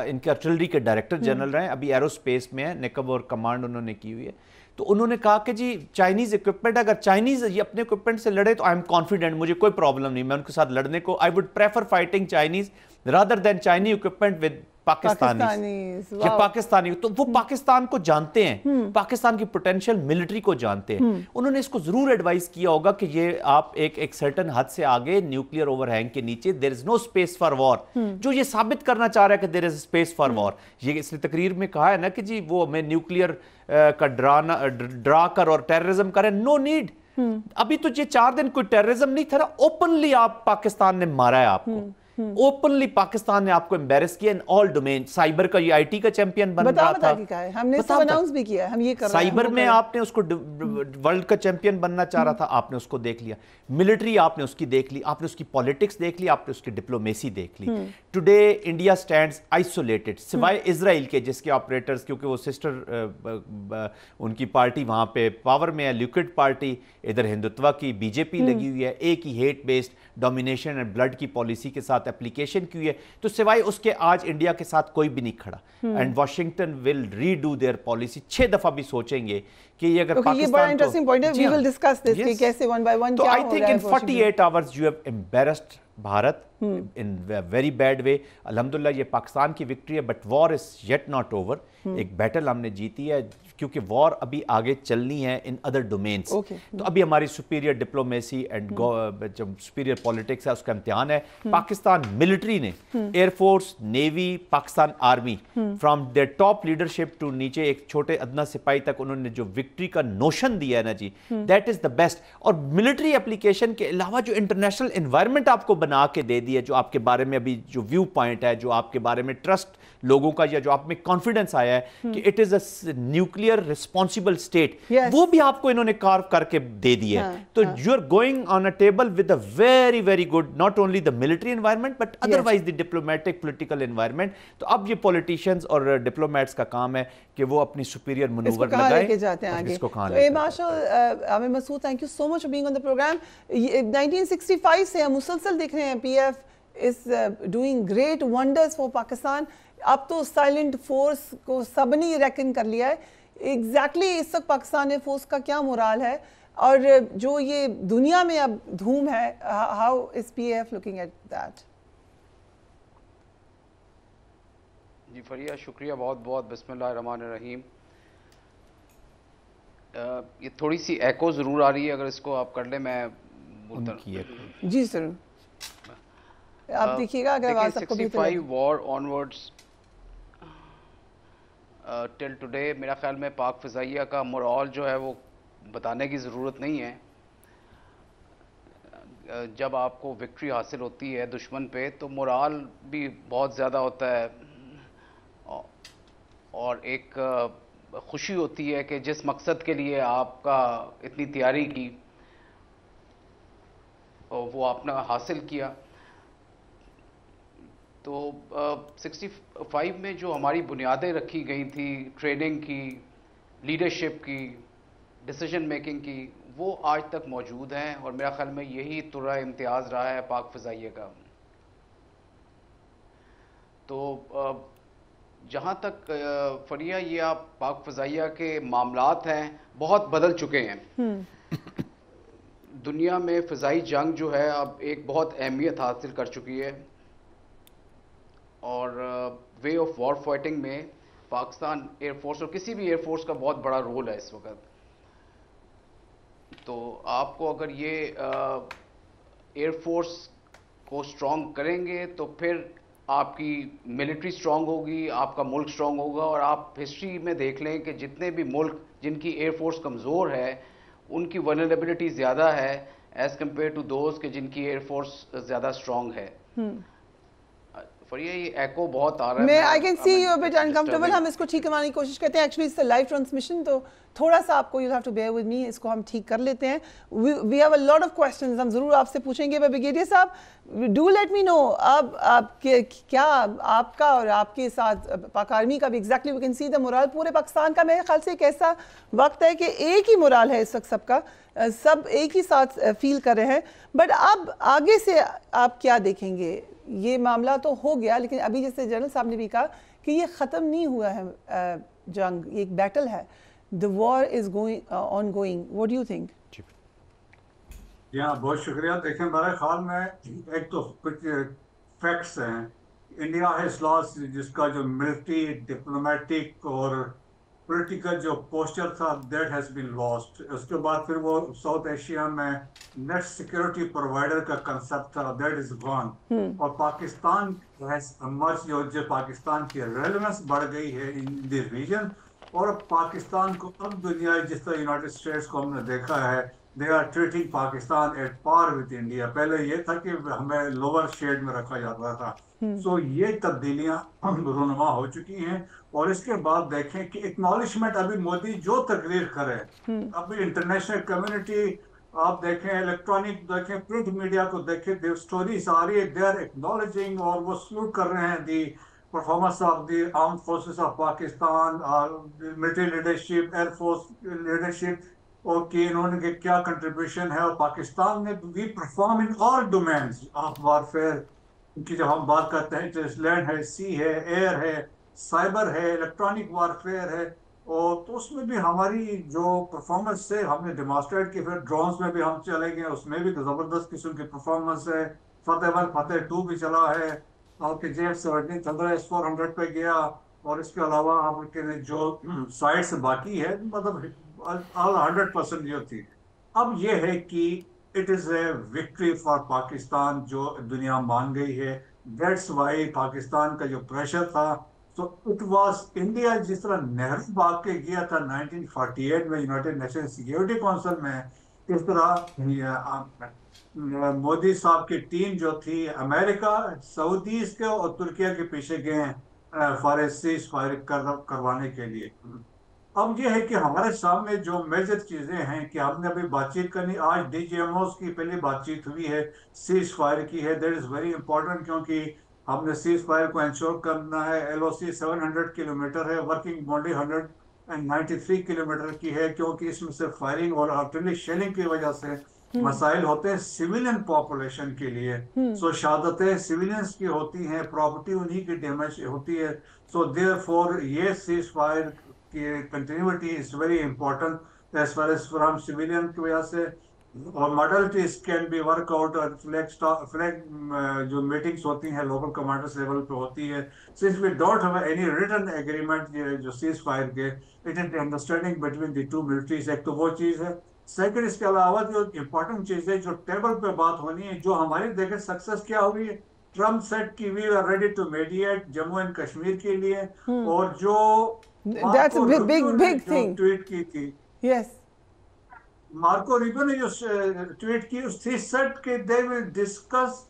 इनके आर्टिलरी के डायरेक्टर जनरल रहे, अभी एरोस्पेस में है, नेकब और कमांड उन्होंने की हुई है। तो उन्होंने कहा कि जी चाइनीज इक्विपमेंट, अगर चाइनीज ये अपने इक्विपमेंट से लड़े तो आई एम कॉन्फिडेंट, मुझे कोई प्रॉब्लम नहीं, मैं उनके साथ लड़ने को, I would prefer fighting Chinese rather than Chinese equipment with Pakistani या पाकिस्तानी। तो वो पाकिस्तान को जानते हैं, पाकिस्तान की पोटेंशियल मिलिट्री को जानते हैं। उन्होंने इसको जरूर एडवाइस किया होगा कि ये आप एक सर्टेन हद से आगे न्यूक्लियर ओवरहैंग के नीचे there is no space for war, जो ये साबित करना चाह रहा है कि there is space for war. ये इसने तकरीर में कहा है ना कि जी वो मैं न्यूक्लियर का डरा कर और टेररिज्म करें, नो नीड। अभी तो ये 4 दिन कोई टेररिज्म नहीं था, ओपनली आप पाकिस्तान ने मारा है आपको, ओपनली पाकिस्तान ने आपको एम्बेरस किया इन ऑल डोमेन। साइबर का ये IT का चैंपियन बन रहा था, हमने सब अनाउंस भी किया, हम ये कर रहे हैं। साइबर में आपने उसको वर्ल्ड का चैंपियन बनना चाह रहा था, आपने उसको देख लिया। मिलिट्री आपने उसकी देख ली, आपने उसकी पॉलिटिक्स देख ली, आपने उसकी डिप्लोमेसी देख ली। टुडे इंडिया स्टैंड्स आइसोलेटेड, सिवाय इजराइल के जिसके ऑपरेटर्स, क्योंकि वो सिस्टर उनकी पार्टी वहां पे पावर में है, लिक्विड पार्टी, इधर हिंदुत्व की BJP लगी हुई है, एक ही hate based domination and blood की पॉलिसी के साथ एप्लीकेशन की है। तो सिवाय उसके आज इंडिया के साथ कोई भी नहीं खड़ा। And Washington will redo their policy, 6 दफा भी सोचेंगे कि ये अगर पाकिस्तान, ये बड़ा इंटरेस्टिंग पॉइंट है, वी विल डिस्कस दिस कि कैसे वन बाय वन क्या हो रहा है। तो I think in 48 hours you have embarrassed Bharat in very bad way. अल्हम्दुलिल्लाह ये पाकिस्तान की विक्ट्री है, but war is yet not over. एक बैटल हमने जीती है, क्योंकि वॉर अभी आगे चलनी है इन अदर डोमेन्स। तो अभी हमारी सुपीरियर डिप्लोमेसी एंड जो सुपीरियर पॉलिटिक्स है उसका इम्तिहान है। पाकिस्तान मिलिट्री ने, air force, navy, Pakistan army, from their top leadership to नीचे एक छोटे अदना सिपाही तक, उन्होंने जो विक्ट्री का नोशन दिया है ना जी, दैट इज द बेस्ट। और मिलिट्री एप्लीकेशन के अलावा जो इंटरनेशनल एनवायरनमेंट आपको बना के दे दी है, जो आपके बारे में अभी जो व्यू पॉइंट है, जो आपके बारे में ट्रस्ट लोगों का या जो आप में कॉन्फिडेंस आया है कि it is a nuclear responsible state, वो भी आपको इन्होंने कार्व करके दे दिया है। तो you are going on a table with a very very good, not only the military environment but otherwise the diplomatic political environment. तो अब ये पॉलिटिशियंस और डिप्लोमेट्स का काम है कि वो अपनी सुपीरियर मनूवर लगाएं, इसको कहां लेके marshal Aamir Masood, thank you so much for being on the programme. 1965 से हम मुसलसल देख रहे हैं PF is doing great wonders for Pakistan. अब तो साइलेंट फोर्स को सबने रेकन कर लिया है। एग्जैक्टली इस वक्त पाकिस्तान फोर्स का क्या मोराल है और जो ये दुनिया में अब धूम है, how is PF looking at that? जी फरिया, शुक्रिया बहुत बहुत। बिस्मिल्लाहिर्रहमानिर्रहीम। ये थोड़ी सी एको ज़रूर आ रही है, अगर इसको आप कर ले मैं जी सर आप देखिएगा अगर आवाज़ आपको भी 65 वॉर ऑनवर्ड्स टिल टुडे, मेरा ख्याल में पाक फ़िज़ाइया का मोराल जो है वो बताने की ज़रूरत नहीं है। जब आपको विक्ट्री हासिल होती है दुश्मन पे तो मोराल भी बहुत ज़्यादा होता है और एक खुशी होती है कि जिस मकसद के लिए आपका इतनी तैयारी की और वो आपने हासिल किया। तो 65 में जो हमारी बुनियादें रखी गई थी ट्रेनिंग की, लीडरशिप की, डिसीजन मेकिंग की, वो आज तक मौजूद हैं और मेरा ख्याल में यही तुर्रा इम्तियाज़ रहा है पाक फ़िज़ाइया का। तो जहाँ तक फरिया ये आप पाक फ़िज़ाइया के मामलात हैं बहुत बदल चुके हैं। दुनिया में फ़िज़ाई जंग जो है अब एक बहुत अहमियत हासिल कर चुकी है और वे ऑफ वॉर फाइटिंग में पाकिस्तान एयरफोर्स और किसी भी एयरफोर्स का बहुत बड़ा रोल है इस वक्त। तो आपको अगर ये एयरफोर्स को स्ट्रॉन्ग करेंगे तो फिर आपकी मिलिट्री स्ट्रॉन्ग होगी, आपका मुल्क स्ट्रॉन्ग होगा। और आप हिस्ट्री में देख लें कि जितने भी मुल्क जिनकी एयरफोर्स कमज़ोर है उनकी वल्नरेबिलिटी ज़्यादा है एज़ कम्पेयर टू दोस्त के जिनकी एयरफोर्स ज़्यादा स्ट्रॉन्ग है। फरिया ये एको बहुत आ रहा है। मैं I can see you a bit uncomfortable. हम इसको ठीक करवाने की कोशिश करते हैं। एक्चुअली इट्स लाइव ट्रांसमिशन तो थोड़ा सा आपको you have to bear with me, इसको हम ठीक कर लेते हैं। We have a lot of questions, हम जरूर आपसे पूछेंगे। ब्रिगेडियर साहब डू लेट मी नो अब आपके क्या आपका और आपके साथ पाक आर्मी का भी exactly we can see the moral पूरे पाकिस्तान का मेरे ख्याल से एक ऐसा वक्त है कि एक ही मोरल है इस वक्त सबका, सब एक ही साथ फील कर रहे हैं। बट अब आगे से आप क्या देखेंगे? ये मामला तो हो गया लेकिन अभी जैसे जनरल साहब ने भी कहा कि ये ख़त्म नहीं हुआ है जंग, ये एक बैटल है। The war is going on going. What do you think? बहुत शुक्रिया। देखें मेरे ख्याल में एक तो कुछ फैक्ट्स हैं। इंडिया हैज लॉस्ट जिसका जो मिलिट्री डिप्लोमेटिक और पॉलिटिकल जो पोस्चर था दैट हैज बीन लॉस्ट। उसके बाद फिर वो साउथ एशिया में नेट सिक्योरिटी प्रोवाइडर का कंसेप्ट था दैट इज गॉन। और पाकिस्तान हैज इमर्ज जो पाकिस्तान की रेलेवेंस बढ़ गई है इन द रीजन। और पाकिस्तान को अब दुनिया जिस तरह यूनाइटेड स्टेट्स को हमने देखा है they are treating Pakistan at par with India. पहले ये था कि हमें लोअर शेड में रखा जाता था। सो ये तब्दीलियां रूनुमा हो चुकी हैं। और इसके बाद देखें कि एक्नॉलेजमेंट अभी मोदी जो तकरीर करे, अभी इंटरनेशनल कम्युनिटी आप देखें, इलेक्ट्रॉनिक देखें, प्रिंट मीडिया को देखें, स्टोरीज आ रही है, दे आर एक्नॉलेजिंग और वो सल्यूट कर रहे हैं the performance of the armed forces of Pakistan, military leadership, air force leadership और कि इन्होंने क्या कंट्रीब्यूशन है। और पाकिस्तान ने we perform in all domains of warfare की जब हम बात करते हैं, जैसे लैंड है, सी है, एयर है, साइबर है, इलेक्ट्रॉनिक वारफेयर है। और तो उसमें भी हमारी जो परफॉर्मेंस है हमने डिमॉन्स्ट्रेट की। फिर ड्रोन्स में भी हम चले गए, उसमें भी जबरदस्त किस्म की परफॉर्मेंस है। फतेह 2 भी चला है और JF-17 चल रहा है, S-400 पे गया। और इसके अलावा आपके जो साइट्स बाकी है मतलब ऑल 100% जो थी। अब ये है कि it is a victory for Pakistan जो दुनिया मान गई है। दैट्स वाई पाकिस्तान का जो प्रेशर था तो इट वाज इंडिया जिस तरह नेहरू भाग के गया था 1948 में यूनाइटेड नेशन सिक्योरिटी काउंसिल में, इस तरह मोदी साहब की टीम जो थी अमेरिका, सऊदीज के और तुर्किया के पीछे गए फॉर सीज फायर करवाने के लिए। अब ये है कि हमारे सामने जो मेजर चीजें हैं कि हमने अभी बातचीत करनी, आज DGMOs की पहली बातचीत हुई है, सीज फायर की है। दैट इज वेरी इंपॉर्टेंट क्योंकि हमने सीज फायर को इंश्योर करना है। LOC 700 किलोमीटर है, वर्किंग बाउंड्री 193 किलोमीटर की है क्योंकि इसमें से फायरिंग और आर्टिलरी शेलिंग की वजह से मसाइल होते हैं सिविलियन पॉपुलेशन के लिए। सो शहादतें सिविलियंस की होती हैं, प्रॉपर्टी उन्हीं की डैमेज होती है। सो देयरफॉर ये सीज फायर की continuity is very important as far as from civilian की वजह से। और modalities can be work out और फ्लैग जो मीटिंग्स होती हैं लोकल कमांडर्स लेवल पे होती है। Since we don't have any written agreement जो सीज फायर के, it is understanding between the two militaries. एक तो वो चीज है। सेकंड इसके अलावा जो इम्पोर्टेंट चीज है जो टेबल पे बात होनी है, जो हमारी देखें सक्सेस क्या हुई है। ट्रम्प सेट की we are ready to mediate Jammu and Kashmir के लिए। और जो That's a big thing. Tweet की थी, Yes. मार्को रूबियो ने जो ट्वीट की उस थी सेट कि they will discuss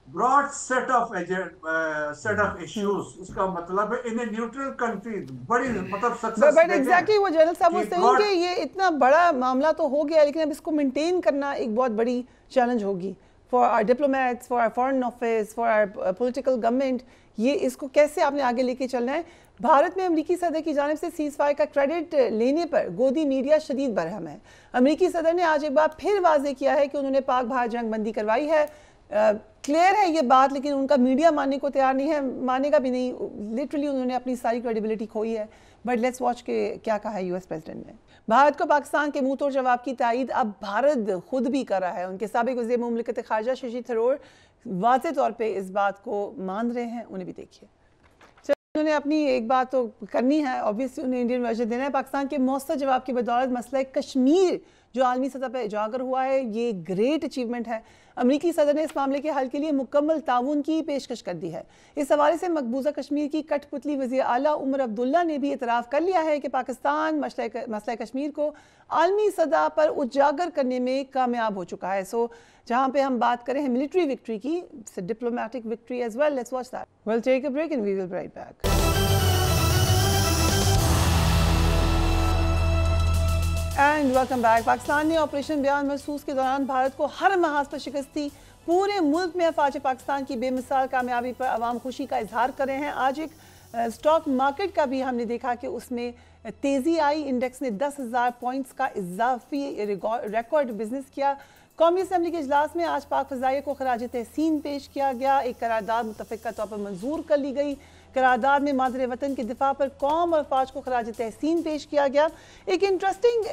broad set of issues. इसका मतलब है इन ए न्यूट्रल कंट्री बड़ी मतलब सक्सेस। बट एग्जैक्टली वो जनरल साहब वो कि सही कि ये इतना बड़ा मामला तो हो गया, लेकिन अब इसको मेंटेन करना एक बहुत बड़ी चैलेंज होगी for our diplomats, for our foreign office, for our political government. ये इसको कैसे आपने आगे लेके चलना है। भारत में अमरीकी सदर की जानिब से सीज फायर का क्रेडिट लेने पर गोदी मीडिया शदीद बरहम है। अमरीकी सदर ने आज एक बार फिर वाजे किया है कि उन्होंने पाक भारत जंग बंदी करवाई है। क्लियर है ये बात, लेकिन उनका मीडिया मानने को तैयार नहीं है, मानेगा भी नहीं। लिटरली उन्होंने अपनी सारी क्रेडिबिलिटी खोई है। बट लेट्स वॉच के क्या कहा है यूएस प्रेसिडेंट ने। भारत को पाकिस्तान के मुंह तोड़ जवाब की तायद अब भारत खुद भी कर रहा है। उनके साबिक वज़ीर मुमलिकत खारजा शशि थरूर वाज़े तौर पे इस बात को मान रहे हैं। उन्हें भी देखिए। उन्होंने अपनी एक बात तो करनी है, ऑब्वियसली उन्हें इंडियन वर्जन देना है। पाकिस्तान के मौसर जवाब की बदौलत मसला कश्मीर जो आलमी सतह पर उजागर हुआ है, ये ग्रेट अचीवमेंट है। अमरीकी सदर ने इस मामले के हल के लिए मुकम्मल ताउन की पेशकश कर दी है। इस हवाले से मकबूजा कश्मीर की कठपुतली वज़ीर आला उमर अब्दुल्ला ने भी इतराफ़ कर लिया है कि पाकिस्तान मसला कश्मीर को आलमी सतह पर उजागर करने में कामयाब हो चुका है। सो जहाँ पे हम बात करें मिलिट्री विक्ट्री की, diplomatic victory as well. Let's watch that. Will take a break and we will be right back. And welcome back. Pakistan ने ऑपरेशन बयान महसूस के दौरान भारत को हर महाज पर शिकस्त दी। पूरे मुल्क में अफवाज पाकिस्तान की बेमिसाल कामयाबी पर अवाम खुशी का इजहार कर रहे हैं। आज एक स्टॉक मार्केट का भी हमने देखा कि उसमें तेज़ी आई। इंडेक्स ने 10,000 पॉइंट्स का इजाफी रिकॉर्ड बिजनेस किया। कौमी असम्बली के इजलास में आज पाक फ़ज़ाइया को खराज तहसीन पेश किया गया। एक करारदाद मुतफ़िक़ा तौर पर मंजूर कर ली गई। करारदाद में मादरे वतन के दिफा पर कौम और फ़ौज को खराज तहसीन पेश किया गया। एक इंटरेस्टिंग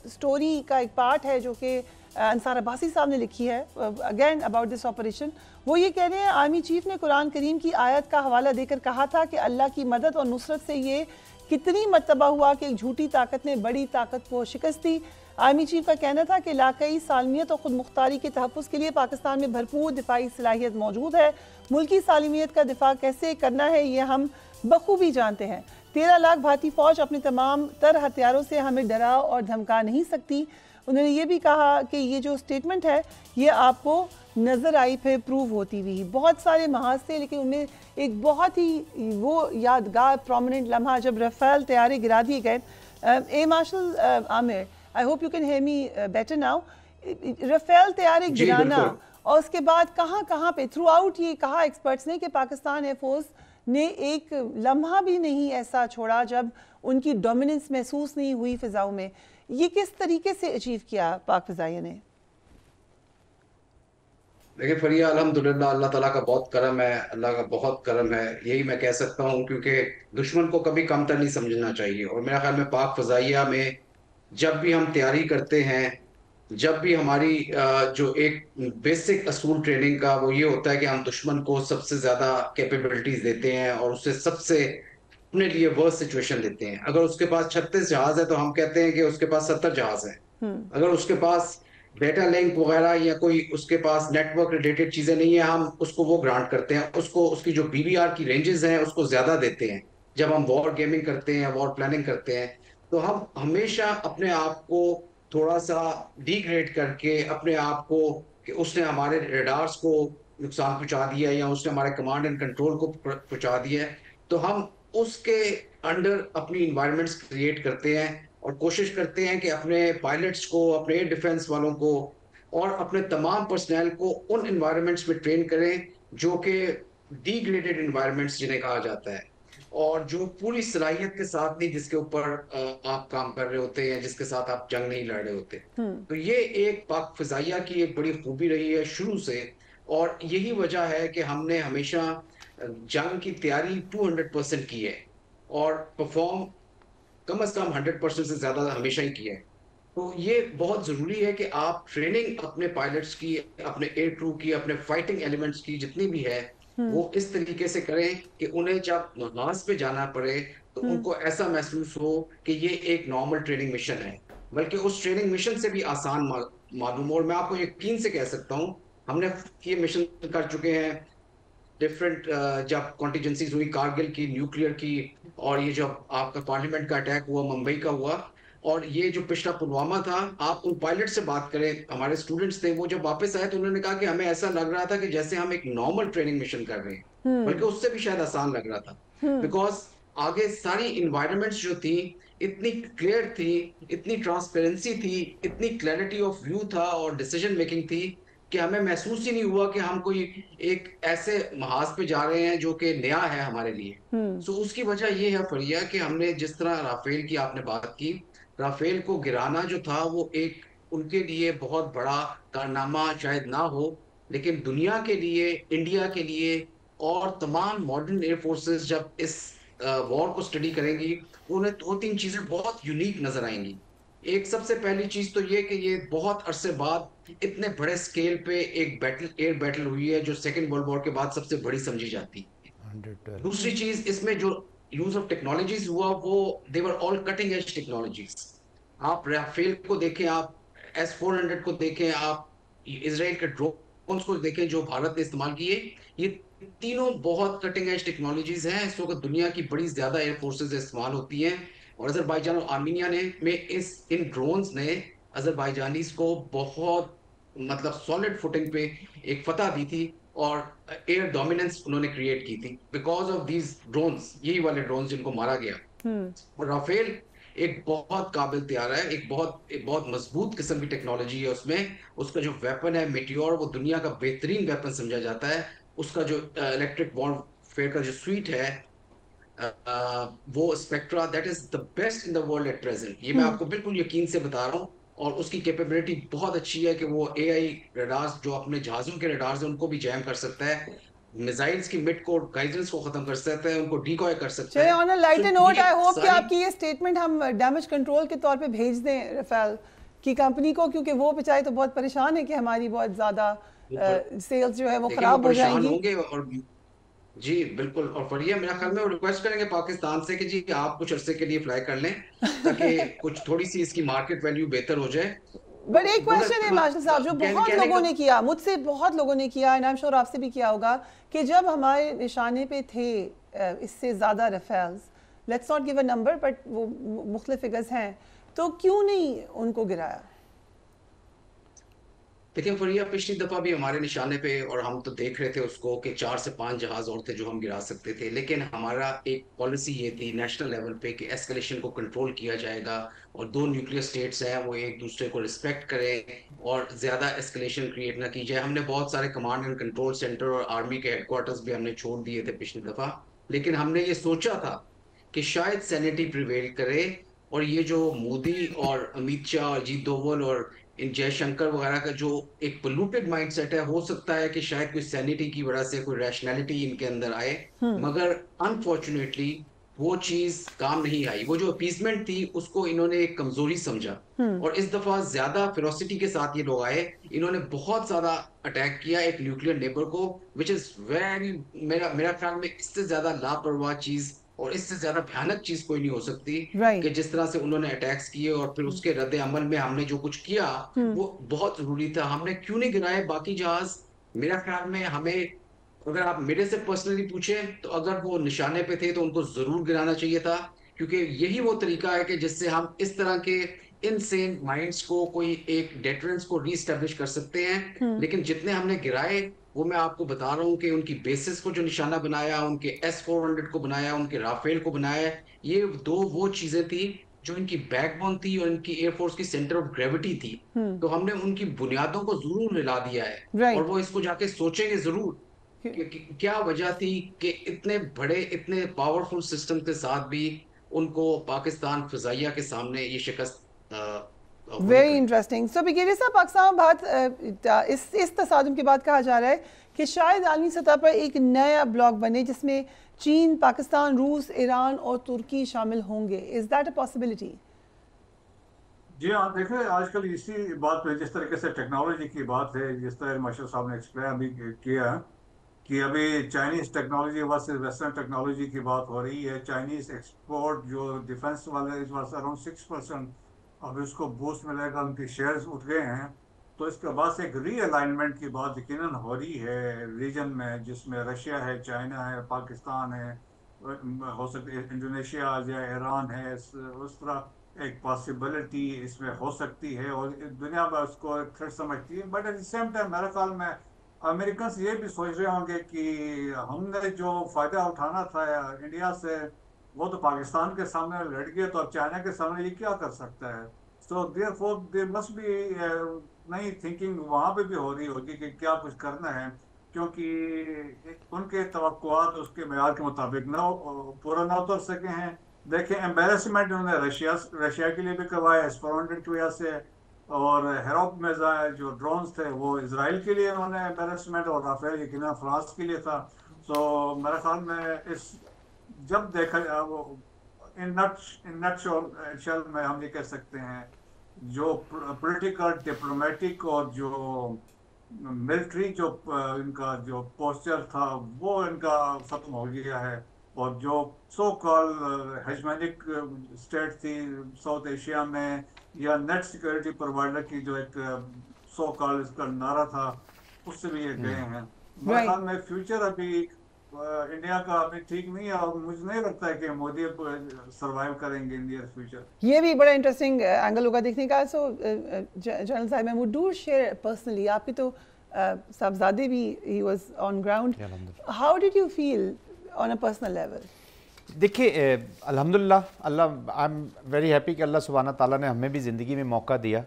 स्टोरी का एक पार्ट है जो कि अंसार अब्बासी साहब ने लिखी है अगेन अबाउट दिस ऑपरेशन। वो ये कह रहे हैं आर्मी चीफ ने कुरान करीम की आयत का हवाला देकर कहा था कि अल्लाह की मदद और नुसरत से ये कितनी मर्तबा हुआ कि एक झूठी ताकत ने बड़ी ताकत को शिकस्त दी। आर्मी चीफ का कहना था कि इलाकाई सालमियत और खुद मुख्तारी के तहफ़्फ़ुज़ के लिए पाकिस्तान में भरपूर दिफाई सलाहियत मौजूद है। मुल्की सालमियत का दिफा कैसे करना है ये हम बखूबी जानते हैं। 13 लाख भारतीय फ़ौज अपने तमाम तर हथियारों से हमें डरा और धमका नहीं सकती। उन्होंने ये भी कहा कि ये जो स्टेटमेंट है ये आपको नज़र आई फिर प्रूव होती हुई। बहुत सारे महाज थे, लेकिन उनमें एक बहुत ही वो यादगार प्रोमिनेंट लम्हा जब रफ़ेल तैयारे गिरा दिए गए। Air marshal Aamir, I hope you can hear me better now. Rafale तैयारे गिराना और उसके बाद कहाँ कहाँ पे थ्रू आउट ये कहा एक्सपर्ट्स ने कि पाकिस्तान एयरफोर्स ने एक लम्हा भी नहीं ऐसा छोड़ा जब उनकी डोमिनेंस महसूस नहीं हुई फ़िज़ाओं में। ये किस तरीके से अचीव किया पाक फ़िज़ाइया ने? देखिए फरिया, अल्हम्दुलिल्लाह अल्लाह ताला का बहुत करम है, अल्लाह का बहुत करम है, यही मैं कह सकता हूँ, क्योंकि दुश्मन को कभी कमतर नहीं समझना चाहिए। और मेरा ख्याल में पाक फ़ज़ाइया में जब भी हम तैयारी करते हैं, जब भी हमारी जो एक बेसिक असूल ट्रेनिंग का वो ये होता है कि हम दुश्मन को सबसे ज़्यादा कैपेबिलिटीज़ देते हैं और उससे सबसे अपने लिए वर्स्ट सिचुएशन देते हैं। अगर उसके पास 36 जहाज है तो हम कहते हैं कि उसके पास 70 जहाज है। अगर उसके पास डेटा लिंक वगैरह या कोई उसके पास नेटवर्क रिलेटेड चीजें नहीं है, हम उसको वो ग्रांट करते हैं, उसको उसकी जो बीबीआर की रेंजेस हैं उसको ज्यादा देते हैं। जब हम वॉर गेमिंग करते हैं, वॉर प्लानिंग करते हैं, तो हम हमेशा अपने आप को थोड़ा सा डिग्रेड करके अपने आप को कि उसने हमारे रेडार्स को नुकसान पहुंचा दिया या उसने हमारे कमांड एंड कंट्रोल को पहुंचा दिया है, तो हम उसके अंडर अपनी इन्वायरमेंट्स क्रिएट करते हैं और कोशिश करते हैं कि अपने पायलट्स को, अपने एयर डिफेंस वालों को और अपने तमाम पर्सनल को उन इन्वायरमेंट्स में ट्रेन करें जो कि डिग्रेडेड इन्वायरमेंट्स जिन्हें कहा जाता है, और जो पूरी सलाहियत के साथ नहीं, जिसके ऊपर आप काम कर रहे होते हैं, जिसके साथ आप जंग नहीं लड़ रहे होते। तो ये एक पाक फ़ज़ाइया की एक बड़ी खूबी रही है शुरू से, और यही वजह है कि हमने हमेशा जंग की तैयारी 200% की है और परफॉर्म कम से कम 100% से ज्यादा हमेशा ही किया है। तो ये बहुत जरूरी है कि आप ट्रेनिंग अपने पायलट्स की, अपने एयर क्रू की, अपने फाइटिंग एलिमेंट्स की जितनी भी है वो इस तरीके से करें कि उन्हें जब नमाज पे जाना पड़े तो उनको ऐसा महसूस हो कि ये एक नॉर्मल ट्रेनिंग मिशन है, बल्कि उस ट्रेनिंग मिशन से भी आसान मालूम हो। और मैं आपको यकीन से कह सकता हूँ, हमने ये मिशन कर चुके हैं डिफरेंट, जब कॉन्टिजेंसीज हुई कारगिल की, न्यूक्लियर की, और ये जब आपका पार्लियामेंट का अटैक हुआ, मुंबई का हुआ, और ये जो पिछला पुलवामा था, आप उन पायलट से बात करें, हमारे स्टूडेंट्स थे, वो जब वापस आए तो उन्होंने कहा कि हमें ऐसा लग रहा था कि जैसे हम एक नॉर्मल ट्रेनिंग मिशन कर रहे हैं, बल्कि उससे भी शायद आसान लग रहा था। बिकॉज आगे सारी इन्वायरमेंट्स जो थी इतनी क्लियर थी, इतनी ट्रांसपेरेंसी थी, इतनी क्लैरिटी ऑफ व्यू था और डिसीजन मेकिंग थी कि हमें महसूस ही नहीं हुआ कि हम कोई एक ऐसे महाज पे जा रहे हैं जो कि नया है हमारे लिए। सो उसकी वजह ये है फरिया कि हमने जिस तरह राफेल की आपने बात की, राफेल को गिराना जो था वो एक उनके लिए बहुत बड़ा कारनामा शायद ना हो, लेकिन दुनिया के लिए, इंडिया के लिए और तमाम मॉडर्न एयर फोर्सेस जब इस वॉर को स्टडी करेंगी, उन्हें दो तीन चीजें बहुत यूनिक नजर आएंगी। एक सबसे पहली चीज तो ये कि ये बहुत अरसे बाद इतने बड़े स्केल पे एक बैटल, एयर बैटल हुई है जो सेकेंड वर्ल्ड वॉर के बाद सबसे बड़ी समझी जाती है। दूसरी चीज, इसमें जो यूज ऑफ टेक्नोलॉजीज हुआ वो देवर ऑल कटिंग एज टेक्नोलॉजीज। आप राफेल को देखें, आप S-400 को देखें, आप इसराइल के ड्रोन को देखें जो भारत ने इस्तेमाल किए, ये तीनों बहुत कटिंग एज टेक्नोलॉजीज हैं। इस वक्त दुनिया की बड़ी ज्यादा एयर फोर्सेज इस्तेमाल होती हैं, और अजरबैजान और आर्मीनिया ने में इन ड्रोन्स ने अजरबैजानीज को बहुत मतलब सॉलिड फुटिंग पे एक फतह दी थी और एयर डोमिनेंस उन्होंने क्रिएट की थी बिकॉज ऑफ दीज ड्रोन्स, यही वाले ड्रोन्स जिनको मारा गया। और राफेल एक बहुत काबिल तैयार है, एक बहुत मजबूत किस्म की टेक्नोलॉजी है उसमें। उसका जो वेपन है मेटियोर, वो दुनिया का बेहतरीन वेपन समझा जाता है। उसका जो इलेक्ट्रिक वॉरफेयर का जो स्वीट है, वो spectra, that is the best in the world at present. ये मैं आपको बिल्कुल यकीन से बता रहा हूँ। और उसकी कैपेबिलिटी बहुत अच्छी है कि वो AI रडार्स जो अपने जहाजों के रडार्स हैं उनको भी जैम कर सकता है, मिसाइल्स की मिड कोर गाइडेंस को खत्म कर सकता है, उनको डिकॉय कर सकता है। On a lighter note, I hope कि सारी आपकी ये स्टेटमेंट हम डैमेज कंट्रोल के तौर पे भेज दें राफेल की कंपनी को, क्योंकि वो बेचारे तो बहुत परेशान है कि हमारी बहुत ज्यादा सेल्स जो है वो लेकिन खराब हो परेशान जाएंगी। होंगे। और जी बिल्कुल, और फरिया मेरा ख्याल में वो रिक्वेस्ट करेंगे पाकिस्तान से कि जी आप कुछ अरसे के लिए फ्लाई कर लें ताकि कुछ थोड़ी सी इसकी मार्केट वैल्यू बेहतर हो जाए। बट एक क्वेश्चन है मार्शल साहब, जो बहुत कहने लोगों का- ने किया, मुझसे बहुत लोगों ने किया, एंड आई एम श्योर आपसे भी किया होगा, कि जब हमारे निशाने पे थे इससे ज़्यादा Rafales, let's not give a number but वो मुख्तलिफ फिगर्स हैं, तो क्यों नहीं उनको गिराया? देखिए फरिया, पिछली दफा भी हमारे निशाने पे, और हम तो देख रहे थे उसको कि 4 से 5 जहाज और थे जो हम गिरा सकते थे, लेकिन हमारा एक पॉलिसी ये थी नेशनल लेवल पे कि एस्केलेशन को कंट्रोल किया जाएगा और दो न्यूक्लियर स्टेट्स हैं वो एक दूसरे को रिस्पेक्ट करें और ज्यादा एस्केलेशन क्रिएट ना की जाए। हमने बहुत सारे कमांड एंड कंट्रोल सेंटर और आर्मी के हेडक्वार्टर्स भी हमने छोड़ दिए थे पिछली दफा, लेकिन हमने ये सोचा था कि शायद सैनिटी प्रिवेल करे, और ये जो मोदी और अमित शाह और अजीत डोभाल और इन जयशंकर वगैरह का जो एक पोल्यूटेड माइंडसेट है, हो सकता है कि शायद कोई सैनिटी की वजह से कोई रैशनैलिटी इनके अंदर आए, मगर अनफॉर्चुनेटली वो चीज काम नहीं आई। वो जो अपीसमेंट थी उसको इन्होंने एक कमजोरी समझा, और इस दफा ज्यादा फेरोसिटी के साथ ये लोग आए। इन्होंने बहुत ज्यादा अटैक किया एक न्यूक्लियर नेबर को, विच इज वेरी, मेरा ख्याल में इससे ज्यादा लापरवाह चीज और इससे ज्यादा भयानक चीज कोई नहीं हो सकती कि जिस तरह से उन्होंने अटैक्स किए, और फिर उसके रद्द अमल में हमने जो कुछ किया वो बहुत जरूरी था। हमने क्यों नहीं गिराए बाकी जहाज? मेरा ख्याल में हमें, अगर आप मेरे से पर्सनली पूछें तो अगर वो निशाने पे थे तो उनको जरूर गिराना चाहिए था, क्योंकि यही वो तरीका है कि जिससे हम इस तरह के इनसेन माइंड्स को, कोई एक डेटरेंस को रीस्टैब्लिश कर सकते हैं। लेकिन जितने हमने गिराए वो मैं आपको बता रहा हूँ कि उनकी बेसिस को जो निशाना बनाया, उनके S-400 को बनाया, उनके राफेल को बनाया, ये दो वो चीजें थी जो इनकी बैकबोन थी और इनकी एयरफोर्स की सेंटर ऑफ ग्रेविटी थी। तो हमने उनकी बुनियादों को जरूर हिला दिया है, और वो इसको जाके सोचेंगे जरूर कि क्या वजह थी कि इतने बड़े, इतने पावरफुल सिस्टम के साथ भी उनको पाकिस्तान फिजाइया के सामने ये शिकस्त। Very interesting. सो ब्रिगेडियर साहब, पाकिस्तान बात इस तसादुम के बाद कहा जा रहा है कि शायद आलमी सतह पर एक नया ब्लॉक बने जिसमें चीन, पाकिस्तान, रूस, ईरान और तुर्की शामिल होंगे। Is that a possibility? जी हाँ, देखिए आजकल इसी बात पे, जिस तरीके से टेक्नोलॉजी की बात है, जिस तरह मार्शल साहब ने एक्सप्लेन अभी किया कि अभी Chinese technology versus western technology की बात हो रही है। चाइनीज एक्सपोर्ट जो डिफेंस वाले इस वर्ष अराउंड 6%, अब इसको बूस्ट मिलेगा, उनके शेयर्स उठ गए हैं। तो इसके बाद से एक रीअलाइनमेंट की बात यकीनन हो रही है रीजन में, जिसमें रशिया है, चाइना है, पाकिस्तान है, हो सकता है इंडोनेशिया या ईरान है, उस तरह एक पॉसिबिलिटी इसमें हो सकती है और दुनिया में उसको एक थ्रेट समझती है। But at the same time मेरे ख्याल में अमेरिकन ये भी सोच रहे होंगे कि हमने जो फायदा उठाना था इंडिया से वो तो पाकिस्तान के सामने लड़ गए, तो अब चाइना के सामने ये क्या कर सकता है। So therefore there must be नई थिंकिंग वहां पे भी हो रही होगी कि क्या कुछ करना है, क्योंकि उनके तवक्कुआत उसके मेयार के मुताबिक ना पूरा ना उतर सके हैं। देखिए एम्बेरसमेंट उन्होंने रशिया के लिए भी करवाया एस्पेरोनेट की वजह से, और हेरोप मिसाइल जो ड्रोन्स थे वो इसराइल के लिए उन्होंने एम्बेरसमेंट, और राफेल यकीन फ्रांस के लिए था। सो मेरे ख्याल में इस जब देखा वो इन नट में हम ये कह सकते हैं जो पॉलिटिकल डिप्लोमेटिक और जो मिलिट्री जो इनका जो पोस्चर था वो इनका खत्म हो गया है, और जो सो कॉल हेजमोनिक स्टेट थी साउथ एशिया में या नेट सिक्योरिटी प्रोवाइडर की जो एक सो कॉल इसका नारा था उससे भी ये गए हैं। मेरे ख्याल में फ्यूचर अभी इंडिया का अभी ठीक नहीं है, और मुझे नहीं लगता है कि मोदी सरवाइव करेंगे इन नियर फ्यूचर। ये भी बड़ा इंटरेस्टिंग एंगल होगा देखने का। सो जनरल साहिब महमूद, डू शेयर पर्सनली, आपके तो साहबजादे भी he was on ground, how did you feel on a personal level? देखिए अल्हम्दुलिल्लाह, अल्लाह आई एम वेरी हैप्पी कि अल्लाह सुब्हाना ताला ने हमें भी ज़िंदगी में मौका दिया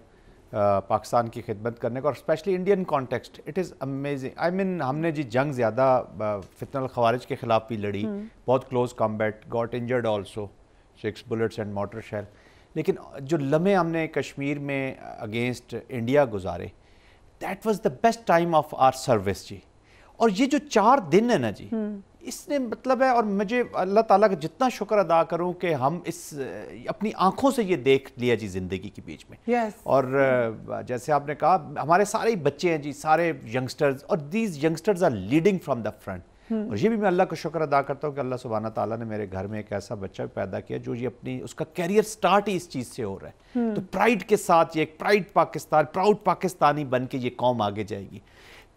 पाकिस्तान की खिदमत करने का, और specially Indian context. It is amazing. I mean हमने जी जंग ज़्यादा फितनल खवारिज के ख़िलाफ़ भी लड़ी, बहुत close combat, got injured also, 6 bullets and mortar shell, लेकिन जो लम्हे हमने कश्मीर में अगेंस्ट इंडिया गुजारे, that was the best time of our service जी। और ये जो 4 दिन है ना जी, इसने मतलब है, और मुझे अल्लाह ताला का जितना शुक्र अदा करूं कि हम इस अपनी आंखों से ये देख लिया जी ज़िंदगी के बीच में। और जैसे आपने कहा हमारे सारे बच्चे हैं जी, सारे यंगस्टर्स, और these youngsters are leading from the front. और ये भी मैं अल्लाह का शुक्र अदा करता हूँ कि अल्लाह सुब्हाना ताला ने मेरे घर में एक ऐसा बच्चा पैदा किया जो ये अपनी उसका कैरियर स्टार्ट ही इस चीज़ से हो रहा है। तो प्राइड के साथ ये एक प्राउड पाकिस्तानी बन के ये कौम आगे जाएगी।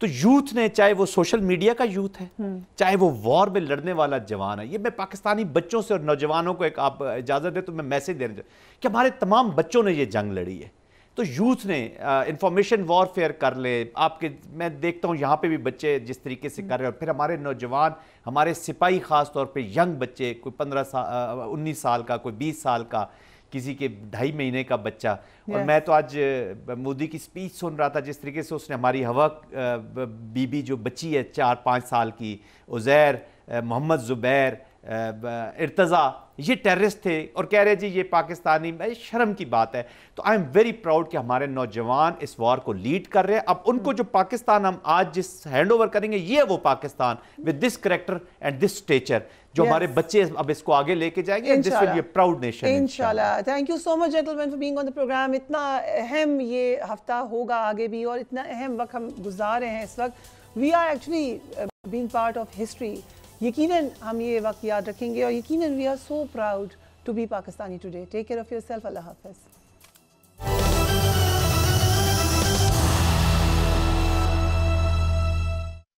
तो यूथ ने, चाहे वो सोशल मीडिया का यूथ है, चाहे वो वॉर में लड़ने वाला जवान है, ये मैं पाकिस्तानी बच्चों से और नौजवानों को एक आप इजाज़त दे तो मैं मैसेज देना चाहूँ कि हमारे तमाम बच्चों ने ये जंग लड़ी है। तो यूथ ने इंफॉर्मेशन वॉरफेयर कर ले, आपके मैं देखता हूँ यहाँ पे भी बच्चे जिस तरीके से कर रहे हैं, और फिर हमारे नौजवान, हमारे सिपाही ख़ास तौर पे यंग बच्चे, कोई 19 साल का, कोई 20 साल का, किसी के 2.5 महीने का बच्चा। और मैं तो आज मोदी की स्पीच सुन रहा था, जिस तरीके से उसने हमारी हवा बीबी जो बच्ची है 4-5 साल की, उज़ैर, मोहम्मद ज़ुबैर, इर्तज़ा, ये टेररिस्ट थे और कह रहे जी ये पाकिस्तानी, शर्म की बात है। तो आई एम वेरी प्राउड कि हमारे नौजवान इस वॉर को लीड कर रहे हैं। अब उनको जो पाकिस्तान हम आज जिस हैंड ओवर करेंगे, ये वो Pakistan with this character and this stature जो हमारे बच्चे अब इसको आगे लेके जाएंगे। This will be a proud nation इंशाल्लाह। Thank you so much gentleman for being on the programme. इतना अहम ये हफ्ता होगा आगे भी, और इतना अहम वक्त हम गुजार रहे हैं इस वक्त। We are actually being part of history. यकीनन हम ये वक्त याद रखेंगे, और यकीनन we are so proud to be Pakistani today. Take care of yourself. अल्लाह हाफ़िज़।